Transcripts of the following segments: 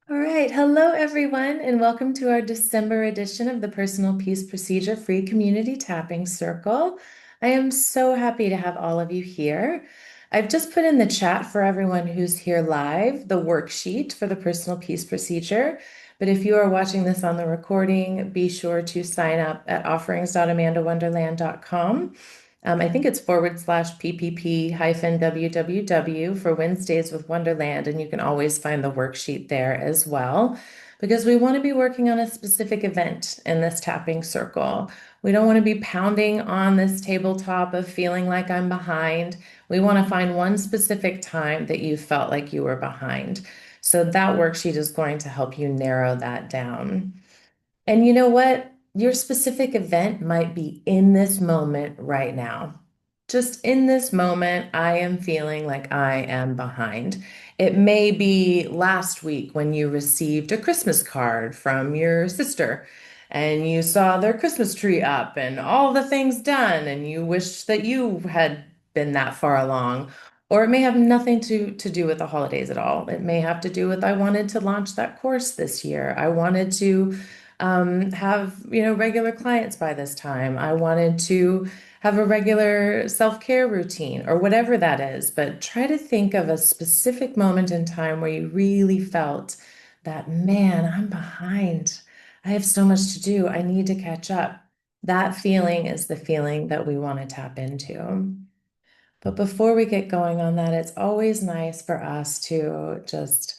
All right. Hello, everyone, and welcome to our December edition of the Personal Peace Procedure Free Community Tapping Circle. I am so happy to have all of you here. I've just put in the chat for everyone who's here live the worksheet for the Personal Peace Procedure. But if you are watching this on the recording, be sure to sign up at offerings.amandawonderland.com. I think it's /PPP hyphen WWW for Wednesdays with Wonderland, and you can always find the worksheet there as well, because we want to be working on a specific event in this tapping circle. We don't want to be pounding on this tabletop of feeling like I'm behind. We want to find one specific time that you felt like you were behind. So that worksheet is going to help you narrow that down. And you know what? Your specific event might be in this moment right now. Just in this moment, I am feeling like I am behind. It may be last week when you received a Christmas card from your sister and you saw their Christmas tree up and all the things done, and you wish that you had been that far along. Or it may have nothing to do with the holidays at all. It may have to do with I wanted to launch that course this year. I wanted to have, regular clients by this time. I wanted to have a regular self-care routine or whatever that is, but try to think of a specific moment in time where you really felt that, man, I'm behind. I have so much to do. I need to catch up. That feeling is the feeling that we want to tap into. But before we get going on that, it's always nice for us to just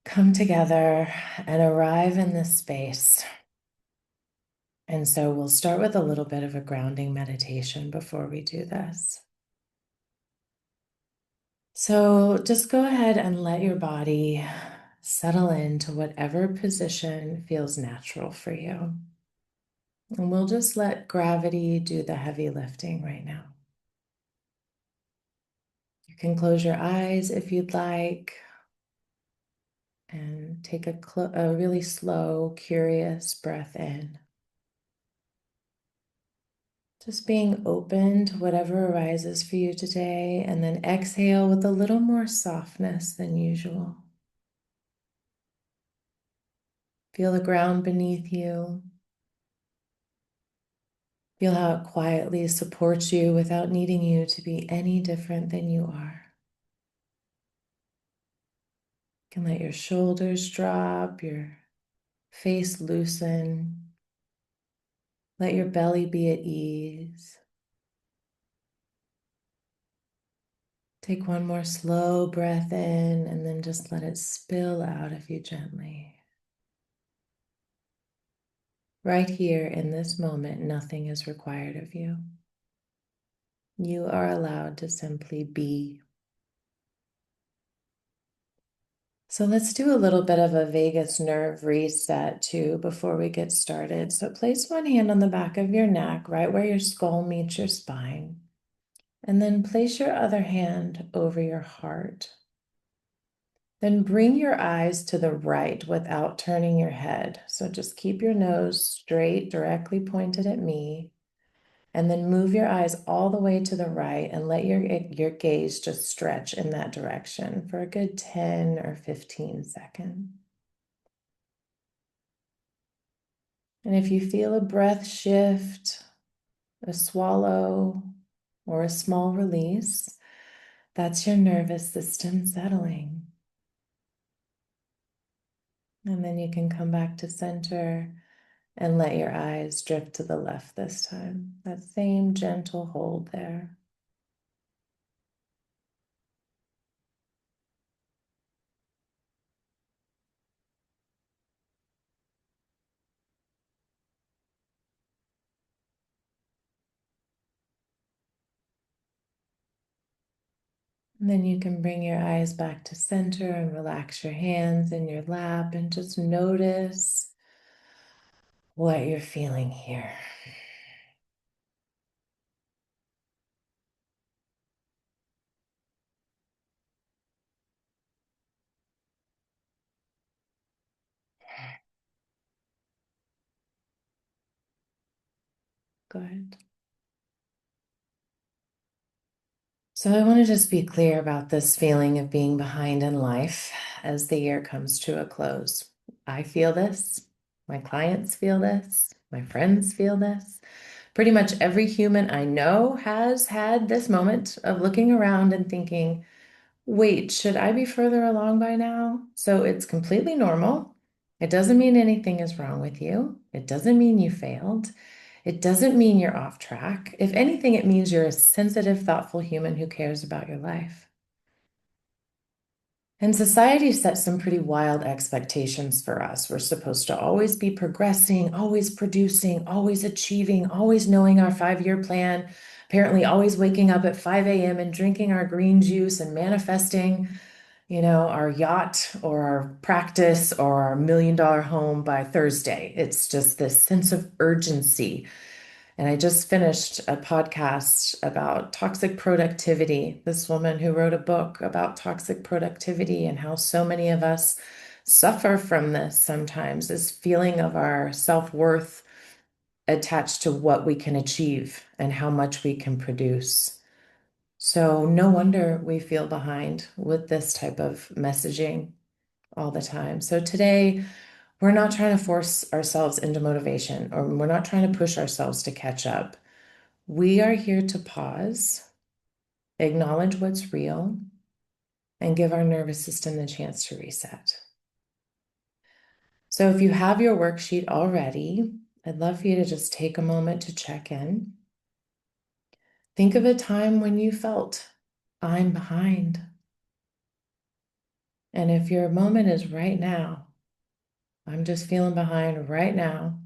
come together and arrive in this space. And so we'll start with a little bit of a grounding meditation before we do this. So just go ahead and let your body settle into whatever position feels natural for you. And we'll just let gravity do the heavy lifting right now. You can close your eyes if you'd like and take a really slow, curious breath in. Just being open to whatever arises for you today, and then exhale with a little more softness than usual. Feel the ground beneath you. Feel how it quietly supports you without needing you to be any different than you are. You can let your shoulders drop, your face loosen. Let your belly be at ease. Take one more slow breath in and then just let it spill out of you gently. Right here in this moment, nothing is required of you. You are allowed to simply be. So let's do a little bit of a vagus nerve reset too before we get started. So place one hand on the back of your neck, right where your skull meets your spine, and then place your other hand over your heart. Then bring your eyes to the right without turning your head. So just keep your nose straight, directly pointed at me. And then move your eyes all the way to the right and let your gaze just stretch in that direction for a good 10 or 15 seconds. And if you feel a breath shift, a swallow, or a small release, that's your nervous system settling. And then you can come back to center and let your eyes drift to the left this time. That same gentle hold there. And then you can bring your eyes back to center and relax your hands in your lap and just notice what you're feeling here. Good. So I want to just be clear about this feeling of being behind in life. as the year comes to a close. I feel this. My clients feel this. My friends feel this. Pretty much every human I know has had this moment of looking around and thinking, wait, should I be further along by now? So it's completely normal. It doesn't mean anything is wrong with you. It doesn't mean you failed. It doesn't mean you're off track. If anything, it means you're a sensitive, thoughtful human who cares about your life. And society sets some pretty wild expectations for us. We're supposed to always be progressing, always producing, always achieving, always knowing our 5-year plan, apparently always waking up at 5 a.m. and drinking our green juice and manifesting, our yacht or our practice or our $1 million home by Thursday. It's just this sense of urgency. And I just finished a podcast about toxic productivity. This woman who wrote a book about toxic productivity and how so many of us suffer from this sometimes, this feeling of our self-worth attached to what we can achieve and how much we can produce. So no wonder we feel behind with this type of messaging all the time. So today, we're not trying to force ourselves into motivation, or we're not trying to push ourselves to catch up. We are here to pause, acknowledge what's real, and give our nervous system the chance to reset. So if you have your worksheet already, I'd love for you to just take a moment to check in. Think of a time when you felt, I'm behind. And if your moment is right now, I'm just feeling behind right now,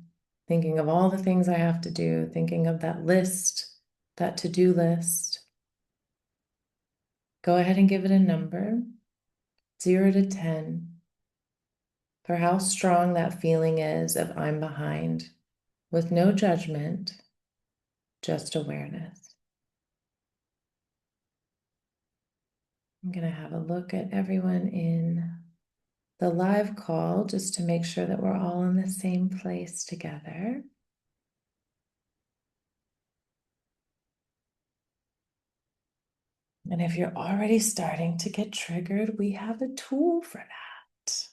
thinking of all the things I have to do, thinking of that list, that to-do list. Go ahead and give it a number, 0 to 10, for how strong that feeling is of I'm behind, with no judgment, just awareness. I'm going to have a look at everyone in the live call just to make sure that we're all in the same place together. And if you're already starting to get triggered, we have a tool for that.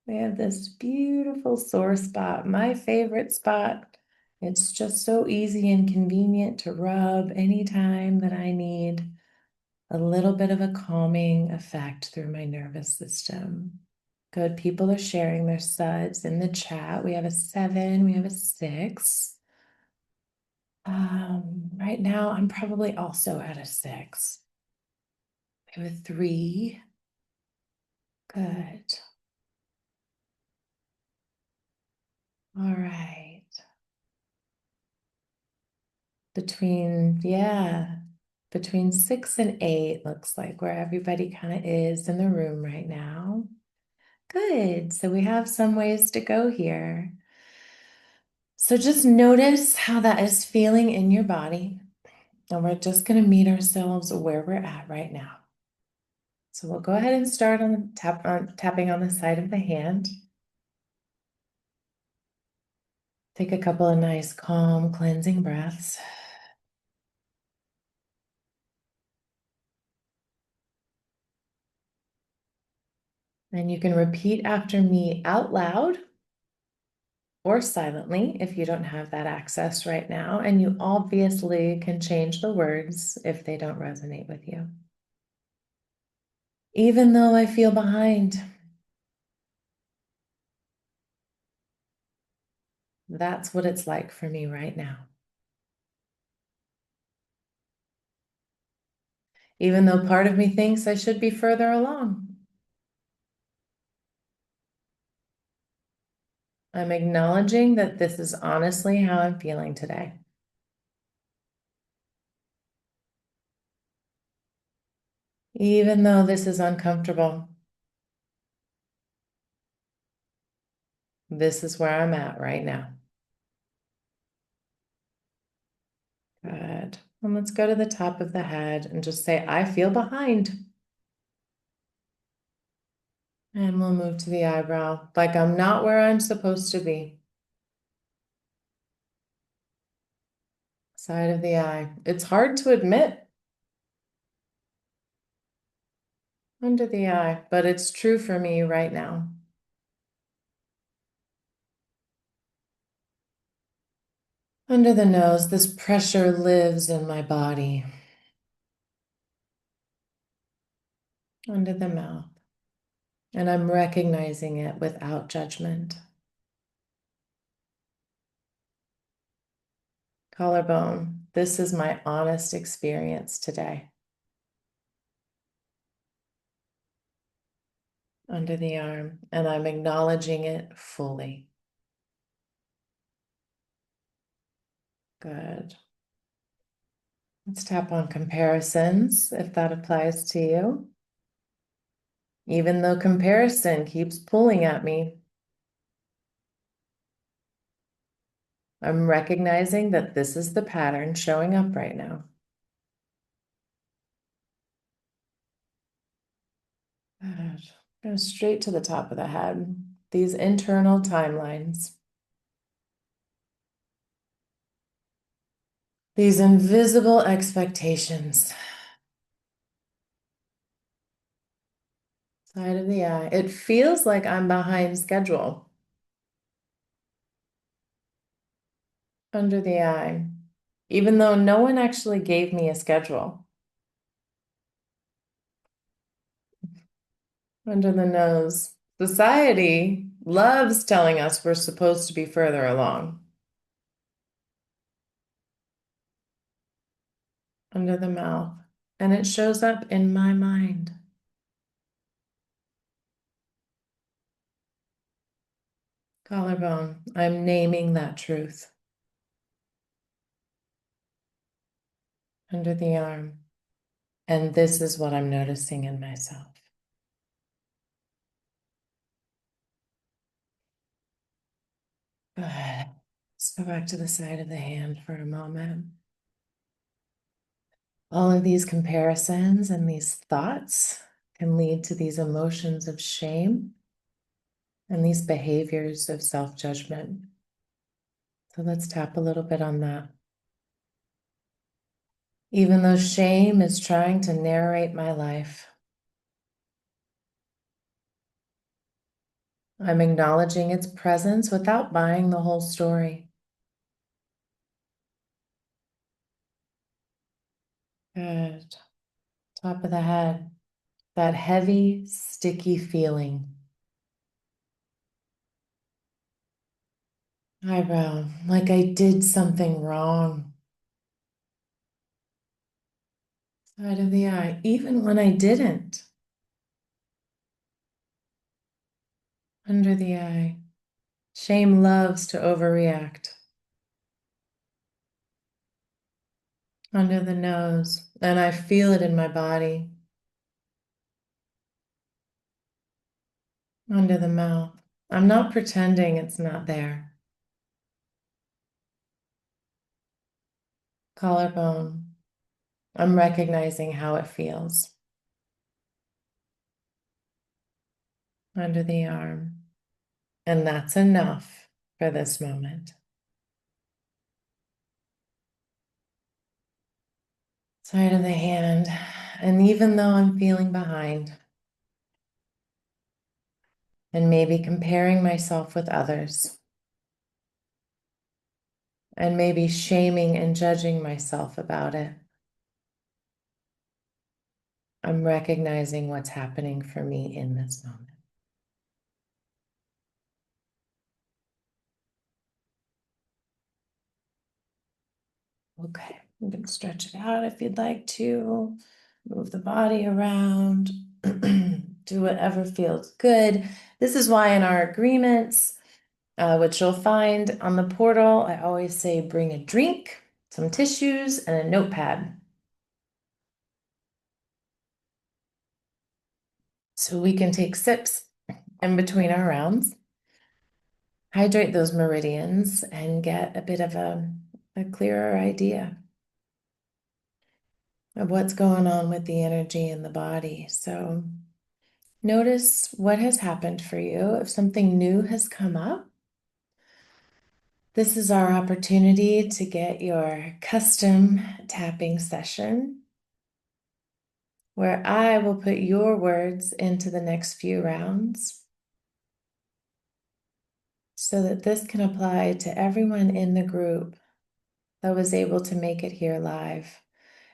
We have this beautiful sore spot, my favorite spot. It's just so easy and convenient to rub anytime that I need a little bit of a calming effect through my nervous system. Good. People are sharing their suds in the chat. We have a 7, we have a 6. Right now, I'm probably also at a 6. We have a 3. Good. All right. Between 6 and 8 looks like where everybody kind of is in the room right now. Good. So we have some ways to go here. So just notice how that is feeling in your body. And we're just going to meet ourselves where we're at right now. So we'll go ahead and start on tapping on the side of the hand. Take a couple of nice, calm, cleansing breaths. And you can repeat after me out loud or silently if you don't have that access right now. And you obviously can change the words if they don't resonate with you. Even though I feel behind, that's what it's like for me right now. Even though part of me thinks I should be further along, I'm acknowledging that this is honestly how I'm feeling today. Even though this is uncomfortable, this is where I'm at right now. Good. And let's go to the top of the head and just say, I feel behind. And we'll move to the eyebrow, like I'm not where I'm supposed to be. Side of the eye. It's hard to admit. Under the eye, but it's true for me right now. Under the nose, this pressure lives in my body. Under the mouth, and I'm recognizing it without judgment. Collarbone, this is my honest experience today. Under the arm, and I'm acknowledging it fully. Good. Let's tap on comparisons if that applies to you. Even though comparison keeps pulling at me, I'm recognizing that this is the pattern showing up right now. Good. Go straight to the top of the head. These internal timelines. These invisible expectations. Side of the eye. It feels like I'm behind schedule. Under the eye. Even though no one actually gave me a schedule. Under the nose. Society loves telling us we're supposed to be further along. Under the mouth. And it shows up in my mind. Collarbone. I'm naming that truth. Under the arm. And this is what I'm noticing in myself. Good. Let's go back to the side of the hand for a moment. All of these comparisons and these thoughts can lead to these emotions of shame and these behaviors of self-judgment. So let's tap a little bit on that. Even though shame is trying to narrate my life, I'm acknowledging its presence without buying the whole story. Good. Top of the head. That heavy, sticky feeling. Eyebrow, like I did something wrong. Side of the eye, even when I didn't. Under the eye. Shame loves to overreact. Under the nose, and I feel it in my body. Under the mouth. I'm not pretending it's not there. Collarbone. I'm recognizing how it feels. Under the arm. And that's enough for this moment. Side of the hand. And even though I'm feeling behind and maybe comparing myself with others, and maybe shaming and judging myself about it, I'm recognizing what's happening for me in this moment. Okay, you can stretch it out if you'd like to. Move the body around. Do whatever feels good. This is why in our agreements, which you'll find on the portal, I always say bring a drink, some tissues, and a notepad. So we can take sips in between our rounds, hydrate those meridians, and get a bit of a clearer idea of what's going on with the energy in the body. So notice what has happened for you. If something new has come up, this is our opportunity to get your custom tapping session where I will put your words into the next few rounds so that this can apply to everyone in the group that was able to make it here live.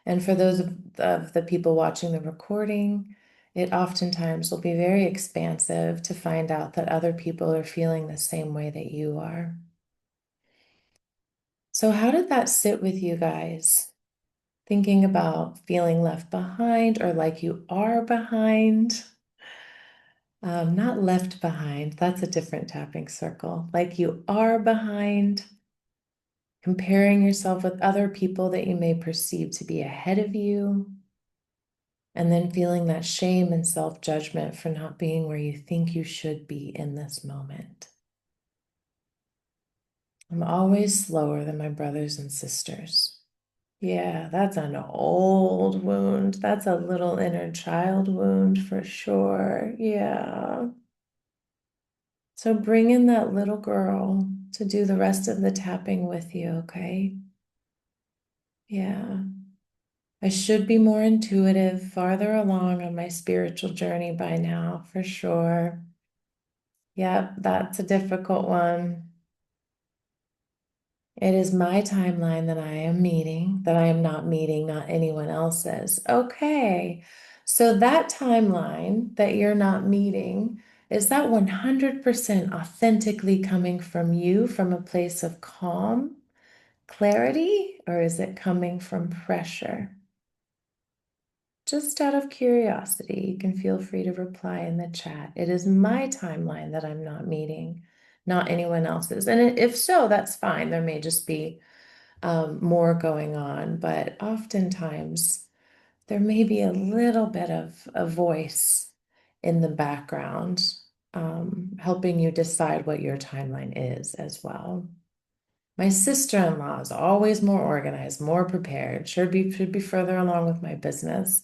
And for those of the people watching the recording, it oftentimes will be very expansive to find out that other people are feeling the same way that you are. So, how did that sit with you guys? Thinking about feeling left behind or like you are behind? Not left behind, that's a different tapping circle. Like you are behind, comparing yourself with other people that you may perceive to be ahead of you, and then feeling that shame and self-judgment for not being where you think you should be in this moment. I'm always slower than my brothers and sisters. Yeah, that's an old wound. That's a little inner child wound for sure. Yeah. So bring in that little girl to do the rest of the tapping with you, okay? Yeah. I should be more intuitive, farther along on my spiritual journey by now, for sure. Yep, that's a difficult one. It is my timeline that I am meeting, that I am not meeting, not anyone else's. Okay. So that timeline that you're not meeting, is that 100% authentically coming from you from a place of calm, clarity, or is it coming from pressure? Just out of curiosity, you can feel free to reply in the chat. It is my timeline that I'm not meeting, not anyone else's. And if so, that's fine. There may just be more going on, but oftentimes there may be a little bit of a voice in the background, helping you decide what your timeline is as well. My sister-in-law is always more organized, more prepared, should be further along with my business.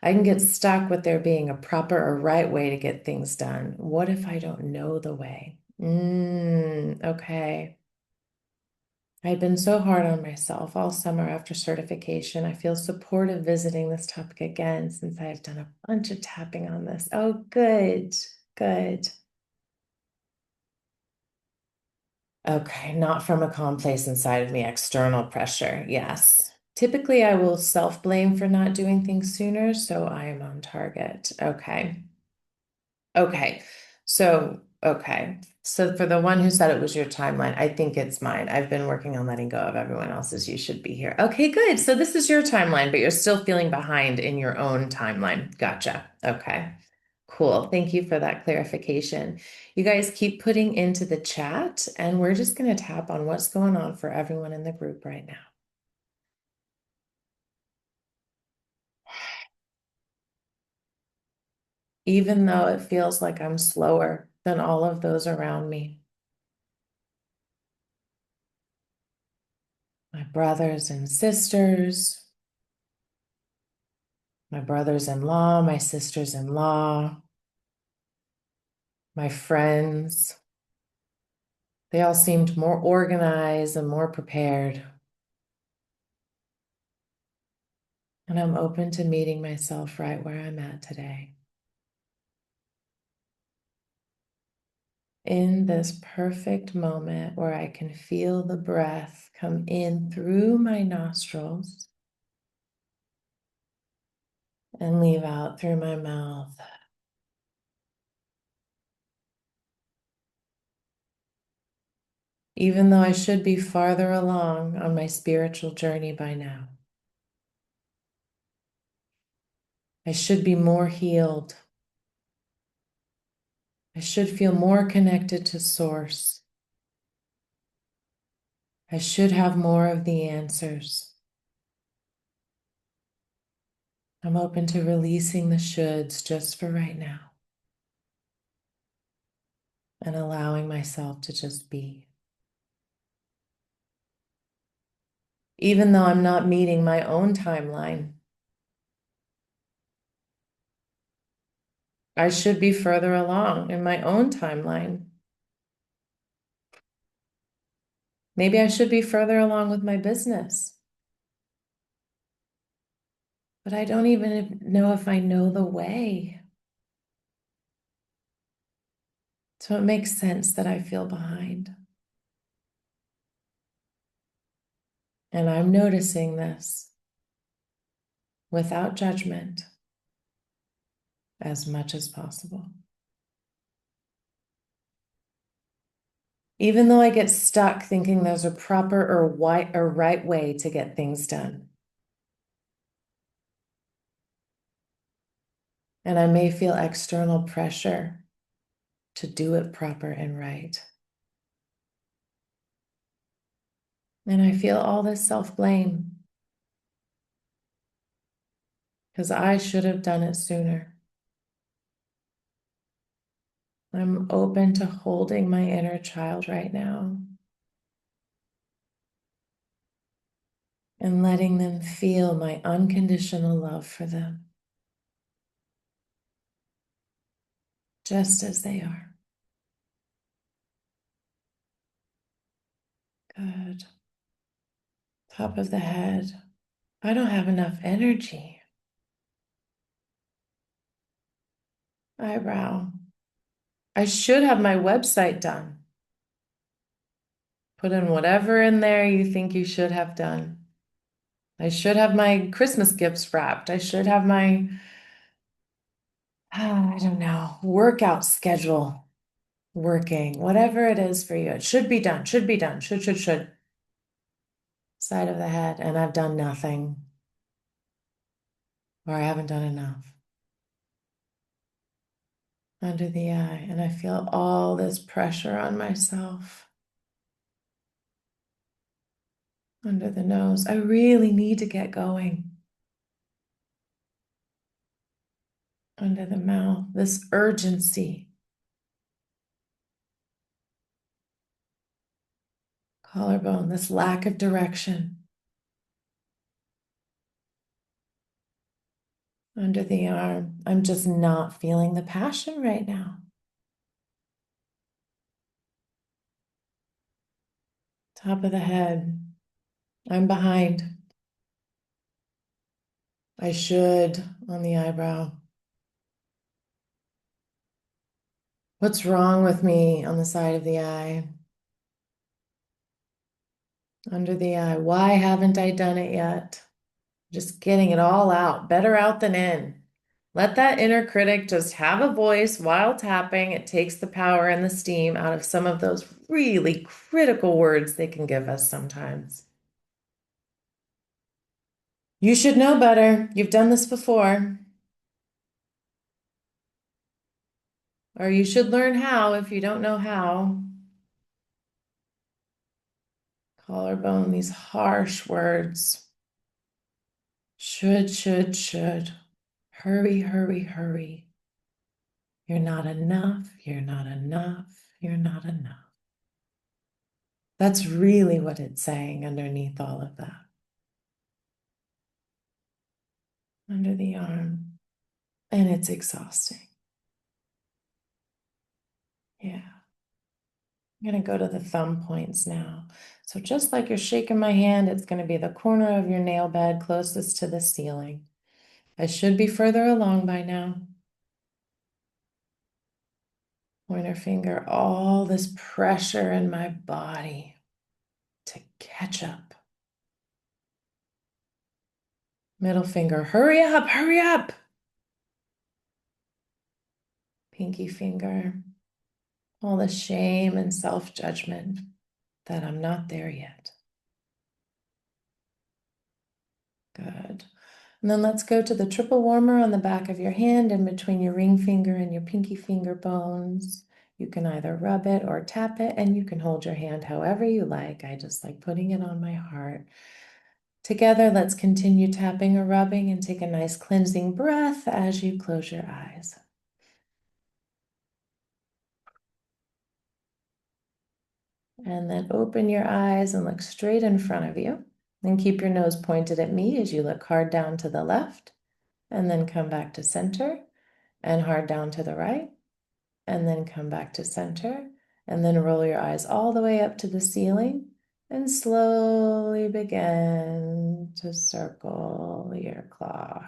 I can get stuck with there being a proper or right way to get things done. What if I don't know the way? Okay. I've been so hard on myself all summer after certification. I feel supportive visiting this topic again since I've done a bunch of tapping on this. Oh, good, good. Okay, not from a calm place inside of me, external pressure. Yes. Typically, I will self-blame for not doing things sooner, so I am on target. Okay. Okay. Okay. So for the one who said it was your timeline, I think it's mine. I've been working on letting go of everyone else's. You should be here. Okay, good. So this is your timeline, but you're still feeling behind in your own timeline. Gotcha. Okay. Cool. Thank you for that clarification. You guys keep putting into the chat, and we're just going to tap on what's going on for everyone in the group right now. Even though it feels like I'm slower than all of those around me. My brothers and sisters, my brothers-in-law, my sisters-in-law, my friends. They all seemed more organized and more prepared. And I'm open to meeting myself right where I'm at today. In this perfect moment where I can feel the breath come in through my nostrils and leave out through my mouth. Even though I should be farther along on my spiritual journey by now. I should be more healed. I should feel more connected to Source. I should have more of the answers. I'm open to releasing the shoulds just for right now and allowing myself to just be. Even though I'm not meeting my own timeline, I should be further along in my own timeline. Maybe I should be further along with my business. but I don't even know if I know the way. So it makes sense that I feel behind. And I'm noticing this without judgment as much as possible. Even though I get stuck thinking there's a proper or right way to get things done. And I may feel external pressure to do it proper and right. And I feel all this self-blame because I should have done it sooner. I'm open to holding my inner child right now and letting them feel my unconditional love for them, just as they are. Good. Top of the head. I don't have enough energy. Eyebrow. I should have my website done. Put in whatever in there you think you should have done. I should have my Christmas gifts wrapped. I should have my, I don't know, workout schedule working, whatever it is for you. It should be done, should be done, should. Side of the head, and I've done nothing, or I haven't done enough. Under the eye, and I feel all this pressure on myself. Under the nose, I really need to get going. Under the mouth, this urgency. Collarbone, this lack of direction. Under the arm, I'm just not feeling the passion right now. Top of the head, I'm behind. I should on the eyebrow. What's wrong with me on the side of the eye? Under the eye, why haven't I done it yet? Just getting it all out, better out than in. Let that inner critic just have a voice while tapping. It takes the power and the steam out of some of those really critical words they can give us sometimes. You should know better. You've done this before. Or you should learn how if you don't know how. Collarbone, these harsh words. Should. Hurry, hurry, hurry. You're not enough. You're not enough. You're not enough. That's really what it's saying underneath all of that. Under the arm. And it's exhausting. Yeah. I'm going to go to the thumb points now. So just like you're shaking my hand, it's going to be the corner of your nail bed closest to the ceiling. I should be further along by now. Pointer finger, all this pressure in my body to catch up. Middle finger, hurry up, hurry up. Pinky finger, all the shame and self-judgment that I'm not there yet. Good. And then let's go to the triple warmer on the back of your hand in between your ring finger and your pinky finger bones. You can either rub it or tap it, and you can hold your hand however you like. I just like putting it on my heart. Together, let's continue tapping or rubbing and take a nice cleansing breath as you close your eyes. And then open your eyes and look straight in front of you. And keep your nose pointed at me as you look hard down to the left, and then come back to center, and hard down to the right, and then come back to center, and then roll your eyes all the way up to the ceiling, and slowly begin to circle your claw.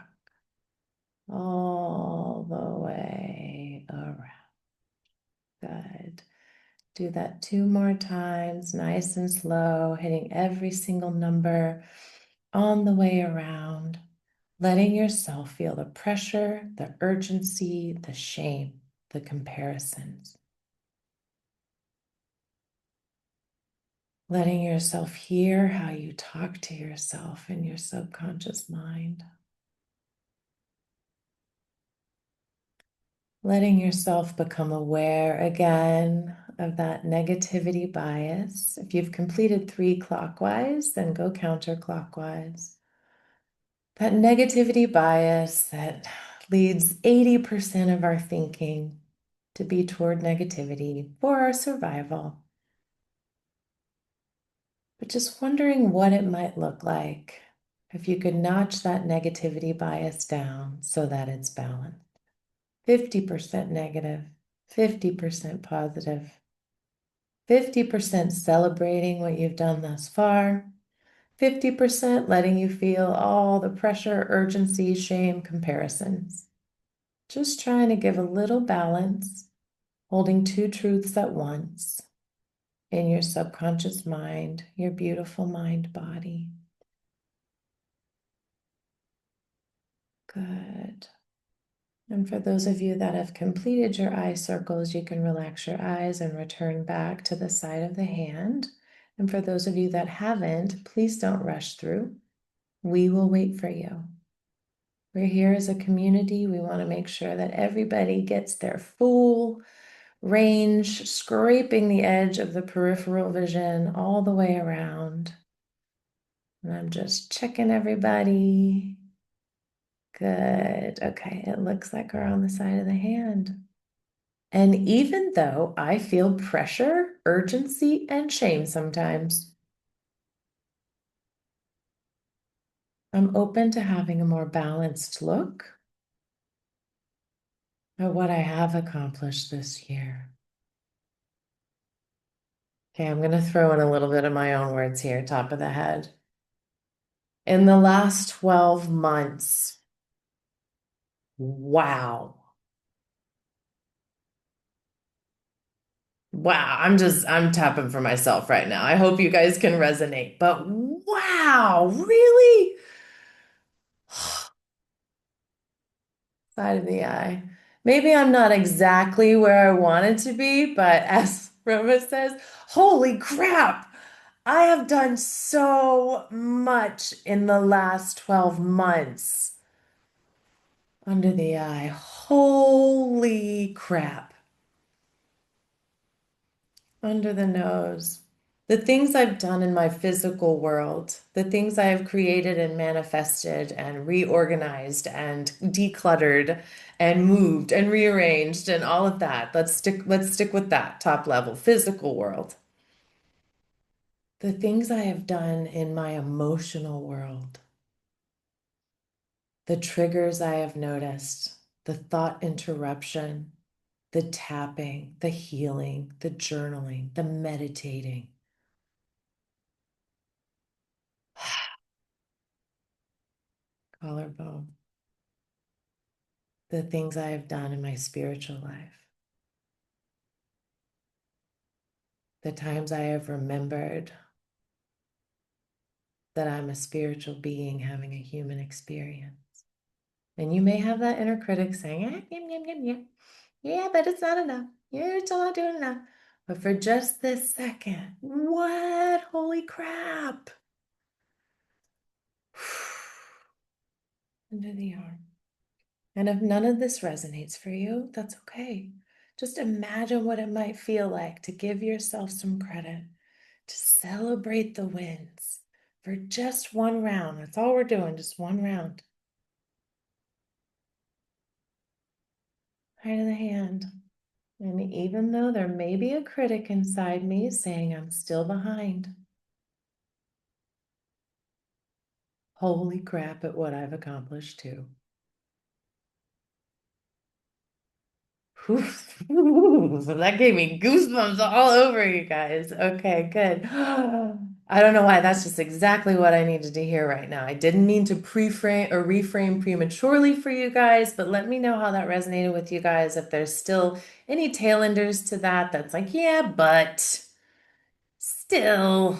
all the way around. Good. Do that two more times, nice and slow, hitting every single number on the way around, letting yourself feel the pressure, the urgency, the shame, the comparisons. Letting yourself hear how you talk to yourself in your subconscious mind. Letting yourself become aware again of that negativity bias. If you've completed 3 clockwise, then go counterclockwise. That negativity bias that leads 80% of our thinking to be toward negativity for our survival. But just wondering what it might look like if you could notch that negativity bias down so that it's balanced. 50% negative, 50% positive, 50% celebrating what you've done thus far, 50% letting you feel all the pressure, urgency, shame, comparisons. Just trying to give a little balance, holding two truths at once in your subconscious mind, your beautiful mind body. Good. And for those of you that have completed your eye circles, you can relax your eyes and return back to the side of the hand. And for those of you that haven't, please don't rush through. We will wait for you. We're here as a community. We want to make sure that everybody gets their full range, scraping the edge of the peripheral vision all the way around. And I'm just checking everybody. Good. Okay, it looks like we're on the side of the hand. And even though I feel pressure, urgency, and shame sometimes, I'm open to having a more balanced look at what I have accomplished this year. Okay, I'm going to throw in a little bit of my own words here, top of the head. In the last 12 months, wow. Wow, I'm tapping for myself right now. I hope you guys can resonate, but wow, really? Side of the eye. Maybe I'm not exactly where I wanted to be, but as Roma says, holy crap, I have done so much in the last 12 months. Under the eye. Holy crap. Under the nose. The things I've done in my physical world, the things I have created and manifested and reorganized and decluttered and moved and rearranged and all of that. Let's stick with that top level, physical world. The things I have done in my emotional world, the triggers I have noticed, the thought interruption, the tapping, the healing, the journaling, the meditating. Collarbone. The things I have done in my spiritual life, the times I have remembered that I'm a spiritual being having a human experience. And you may have that inner critic saying, yum, yum, yum, yum. Yeah, but it's not enough. You're still not doing enough. But for just this second, what? Holy crap. Under the arm. And if none of this resonates for you, that's okay. Just imagine what it might feel like to give yourself some credit, to celebrate the wins for just one round. That's all we're doing, just one round. Height of the hand. And even though there may be a critic inside me saying I'm still behind, holy crap at what I've accomplished too. That gave me goosebumps all over you guys. Okay, good. I don't know why. That's just exactly what I needed to hear right now. I didn't mean to pre-frame or reframe prematurely for you guys, but let me know how that resonated with you guys. If there's still any tail enders to that, that's like, yeah, but still.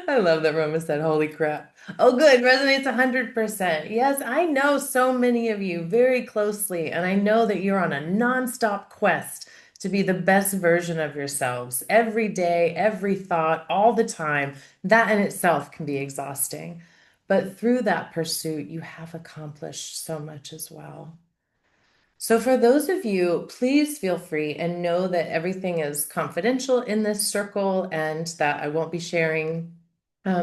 I love that Roma said, holy crap. Oh, good. Resonates 100%. Yes, I know so many of you very closely, and I know that you're on a nonstop quest to be the best version of yourselves every day, every thought, all the time. That in itself can be exhausting. But through that pursuit, you have accomplished so much as well. So, for those of you, please feel free and know that everything is confidential in this circle and that I won't be sharing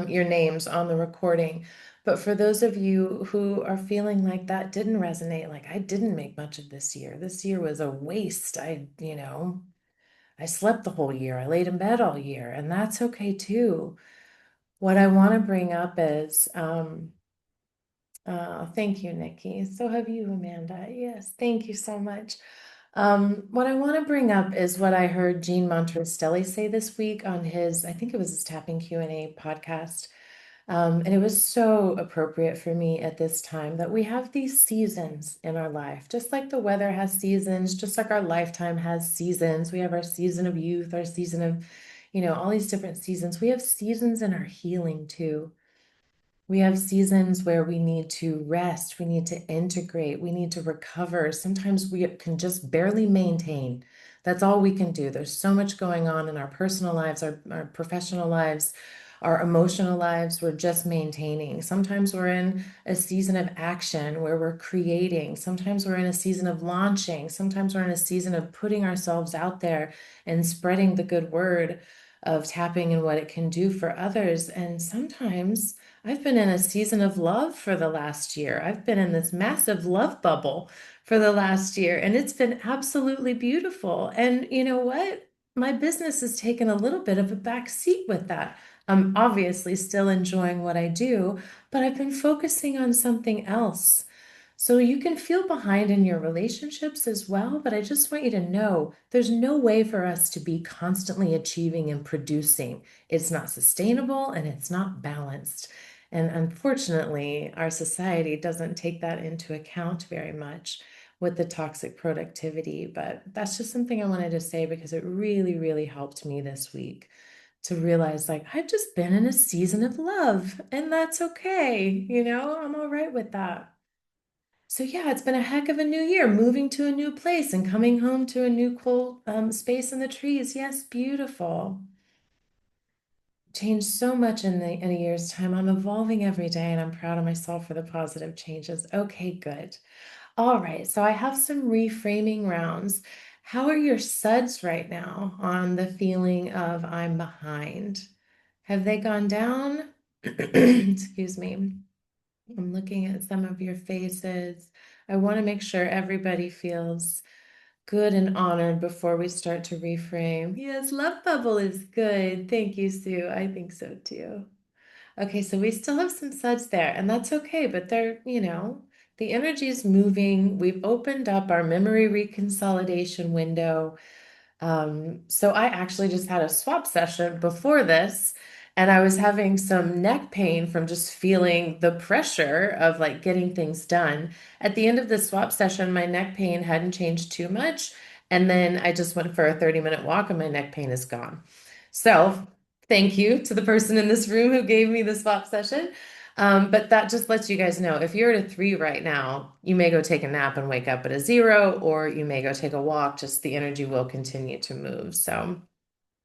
your names on the recording. But for those of you who are feeling like that didn't resonate, like I didn't make much of this year was a waste. I slept the whole year, I laid in bed all year, and that's okay too. What I want to bring up is, thank you, Nikki. So have you, Amanda. Yes, thank you so much. What I want to bring up is what I heard Gene Montestelli say this week on his, I think it was his Tapping Q&A podcast. And it was so appropriate for me at this time that we have these seasons in our life, just like the weather has seasons, just like our lifetime has seasons. We have our season of youth, our season of, all these different seasons. We have seasons in our healing too. We have seasons where we need to rest, we need to integrate, we need to recover. Sometimes we can just barely maintain. That's all we can do. There's so much going on in our personal lives, our professional lives, our emotional lives. We're just maintaining. Sometimes we're in a season of action where we're creating. Sometimes we're in a season of launching. Sometimes we're in a season of putting ourselves out there and spreading the good word of tapping and what it can do for others. And sometimes, I've been in a season of love for the last year. I've been in this massive love bubble for the last year, and it's been absolutely beautiful. And you know what? My business has taken a little bit of a back seat with that. I'm obviously still enjoying what I do, but I've been focusing on something else. So you can feel behind in your relationships as well, but I just want you to know there's no way for us to be constantly achieving and producing. It's not sustainable and it's not balanced. And unfortunately, our society doesn't take that into account very much with the toxic productivity. But that's just something I wanted to say because it really, really helped me this week to realize like I've just been in a season of love and that's okay. I'm all right with that. So yeah, it's been a heck of a new year, moving to a new place and coming home to a new cool space in the trees. Yes, beautiful. Changed so much in a year's time. I'm evolving every day, and I'm proud of myself for the positive changes. Okay, good. All right, so I have some reframing rounds. How are your suds right now on the feeling of I'm behind? Have they gone down? Excuse me. I'm looking at some of your faces. I want to make sure everybody feels good and honored before we start to reframe. Yes, love bubble is good. Thank you, Sue. I think so too. Okay, so we still have some suds there, and that's okay, but the energy is moving. We've opened up our memory reconsolidation window. So I actually just had a swap session before this, and I was having some neck pain from just feeling the pressure of like getting things done. At the end of the swap session, my neck pain hadn't changed too much. And then I just went for a 30-minute walk and my neck pain is gone. So thank you to the person in this room who gave me the swap session. But that just lets you guys know if you're at a 3 right now, you may go take a nap and wake up at a 0, or you may go take a walk, just the energy will continue to move. So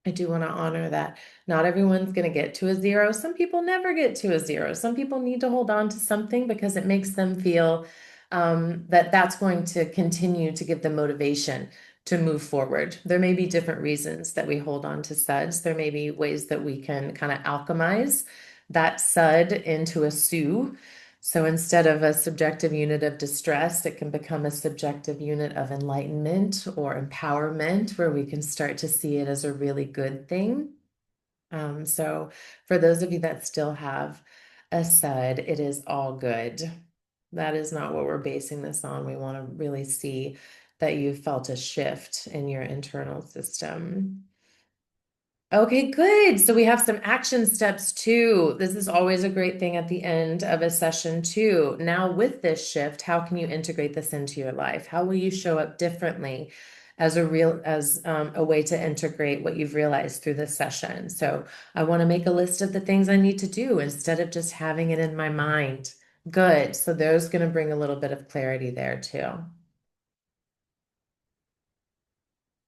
I do want to honor that not everyone's going to get to a 0. Some people never get to a 0. Some people need to hold on to something because it makes them feel that that's going to continue to give them motivation to move forward. There may be different reasons that we hold on to suds. There may be ways that we can kind of alchemize that sud into a SU. So instead of a subjective unit of distress, it can become a subjective unit of enlightenment or empowerment, where we can start to see it as a really good thing. So for those of you that still have a SUD, it is all good. That is not what we're basing this on. We want to really see that you felt a shift in your internal system. Okay, good. So we have some action steps too. This is always a great thing at the end of a session too. Now with this shift, how can you integrate this into your life? How will you show up differently as a way to integrate what you've realized through this session? So I want to make a list of the things I need to do instead of just having it in my mind. Good. So there's going to bring a little bit of clarity there too.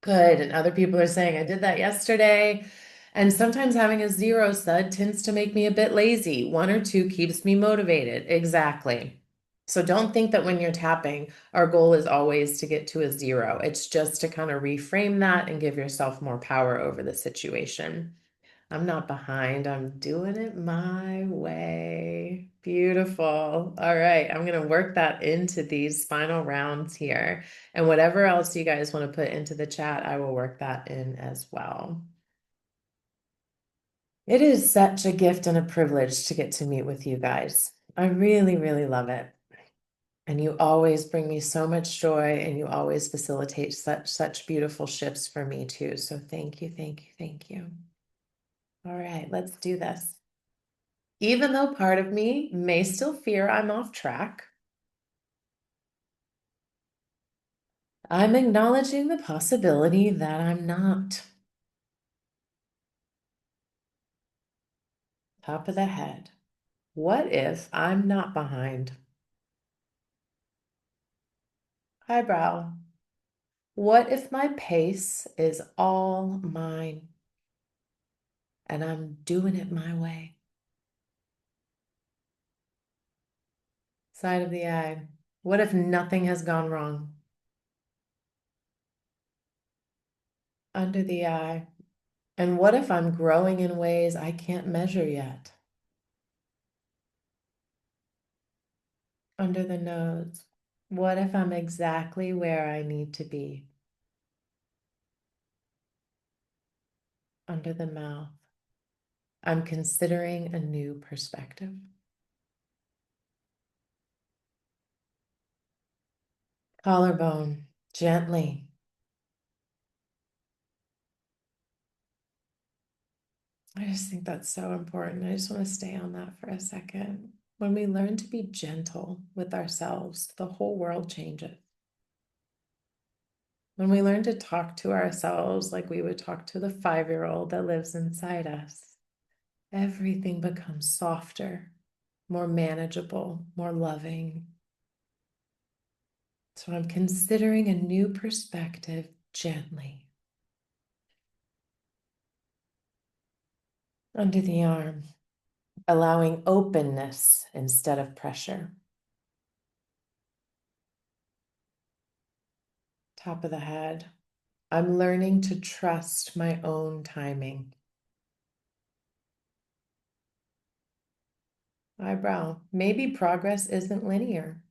Good. And other people are saying, I did that yesterday. And sometimes having a zero sud tends to make me a bit lazy. One or two keeps me motivated. Exactly. So don't think that when you're tapping, our goal is always to get to a zero. It's just to kind of reframe that and give yourself more power over the situation. I'm not behind. I'm doing it my way. Beautiful. All right. I'm going to work that into these final rounds here. And whatever else you guys want to put into the chat, I will work that in as well. It is such a gift and a privilege to get to meet with you guys. I really, really love it. And you always bring me so much joy and you always facilitate such beautiful shifts for me too. So thank you, thank you, thank you. All right, let's do this. Even though part of me may still fear I'm off track, I'm acknowledging the possibility that I'm not. Top of the head. What if I'm not behind? Eyebrow. What if my pace is all mine and I'm doing it my way? Side of the eye. What if nothing has gone wrong? Under the eye. And what if I'm growing in ways I can't measure yet? Under the nose. What if I'm exactly where I need to be? Under the mouth. I'm considering a new perspective. Collarbone, gently. I just think that's so important. I just want to stay on that for a second. When we learn to be gentle with ourselves, the whole world changes. When we learn to talk to ourselves like we would talk to the 5-year-old that lives inside us, everything becomes softer, more manageable, more loving. So I'm considering a new perspective gently. Under the arm, allowing openness instead of pressure. Top of the head, I'm learning to trust my own timing. Eyebrow, maybe progress isn't linear.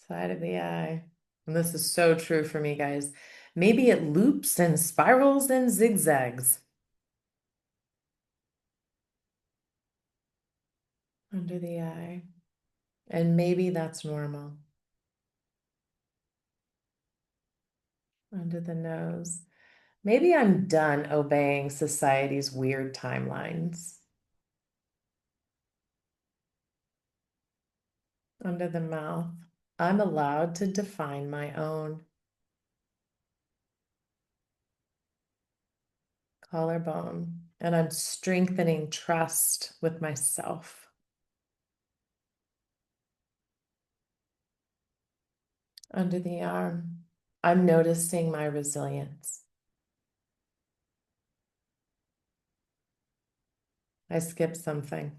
Side of the eye. And this is so true for me, guys. Maybe it loops and spirals and zigzags. Under the eye. And maybe that's normal. Under the nose. Maybe I'm done obeying society's weird timelines. Under the mouth. I'm allowed to define my own. Collarbone. And I'm strengthening trust with myself. Under the arm. I'm noticing my resilience. I skipped something.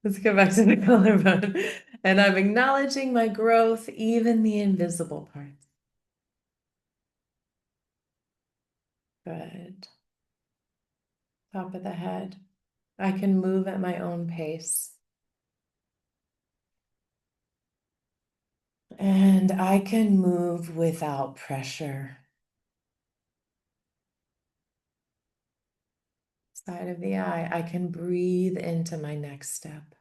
Let's go back to the collarbone. And I'm acknowledging my growth, even the invisible parts. Good. Top of the head. I can move at my own pace. And I can move without pressure. Side of the eye. I can breathe into my next step.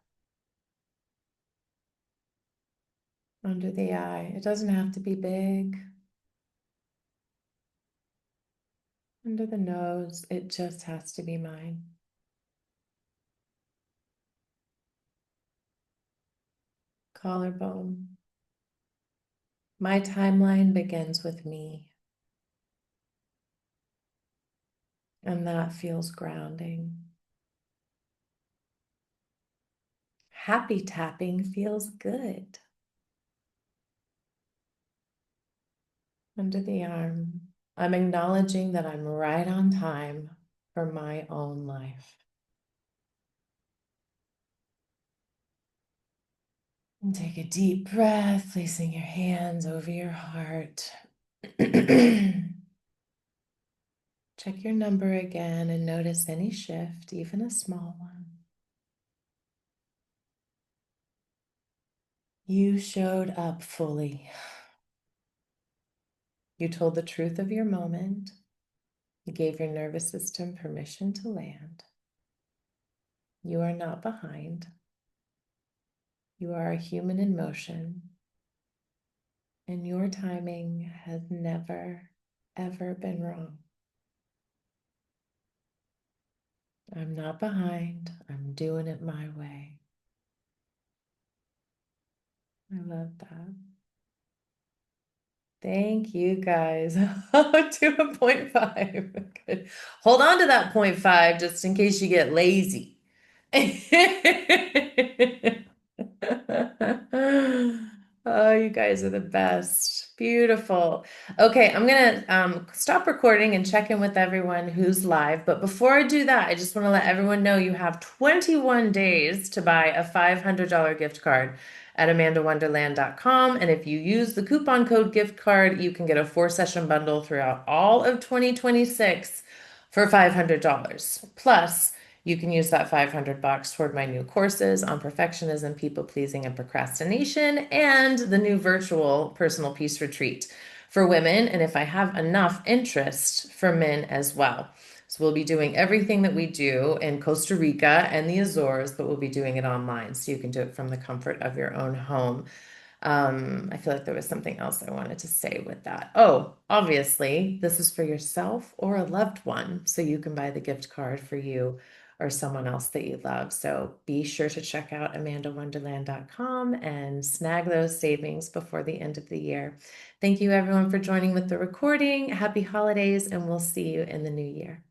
Under the eye. It doesn't have to be big. Under the nose, it just has to be mine. Collarbone. My timeline begins with me, and that feels grounding. Happy tapping feels good. Under the arm. I'm acknowledging that I'm right on time for my own life. And take a deep breath, placing your hands over your heart. Check your number again and notice any shift, even a small one. You showed up fully. You told the truth of your moment. You gave your nervous system permission to land. You are not behind. You are a human in motion, and your timing has never, ever been wrong. I'm not behind. I'm doing it my way. I love that. Thank you guys. To a point 0.5. Good. Hold on to that 0.5 just in case you get lazy. Oh, you guys are the best. Beautiful. Okay, I'm gonna stop recording and check in with everyone who's live. But before I do that, I just want to let everyone know you have 21 days to buy a $500 gift card at amandawonderland.com. And if you use the coupon code gift card, you can get a 4-session bundle throughout all of 2026 for $500. Plus, you can use that 500 bucks toward my new courses on perfectionism, people pleasing, and procrastination, and the new virtual personal peace retreat for women. And if I have enough interest for men as well. So we'll be doing everything that we do in Costa Rica and the Azores, but we'll be doing it online. So you can do it from the comfort of your own home. I feel like there was something else I wanted to say with that. Oh, obviously, this is for yourself or a loved one, so you can buy the gift card for you or someone else that you love. So be sure to check out amandawonderland.com and snag those savings before the end of the year. Thank you, everyone, for joining with the recording. Happy holidays, and we'll see you in the new year.